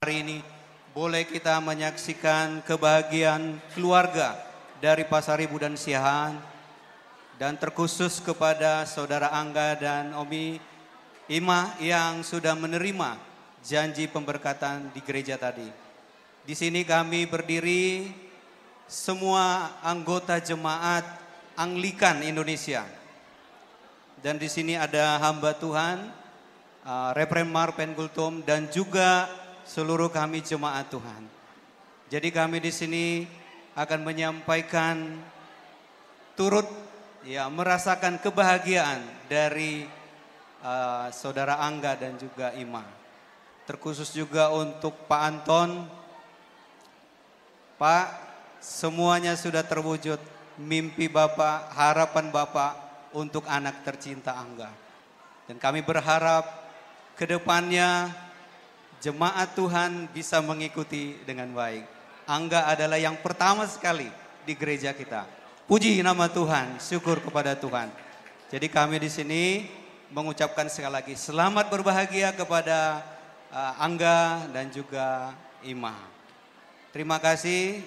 hari ini boleh kita menyaksikan kebahagiaan keluarga dari Pasaribu dan Siahaan, dan terkhusus kepada Saudara Angga dan Omi Ima yang sudah menerima janji pemberkatan di gereja tadi. Di sini kami berdiri semua anggota jemaat Anglikan Indonesia. Dan di sini ada hamba Tuhan, Reverend Marpen Gultom, dan juga seluruh kami jemaat Tuhan. Jadi kami di sini akan menyampaikan turut merasakan kebahagiaan dari Saudara Angga dan juga Ima. Terkhusus juga untuk Pak Anton. Pak, semuanya sudah terwujud mimpi Bapak, harapan Bapak untuk anak tercinta Angga. Dan kami berharap ke depannya jemaat Tuhan bisa mengikuti dengan baik. Angga adalah yang pertama sekali di gereja kita. Puji nama Tuhan, syukur kepada Tuhan. Jadi kami di sini mengucapkan sekali lagi selamat berbahagia kepada Angga dan juga Ima. Terima kasih.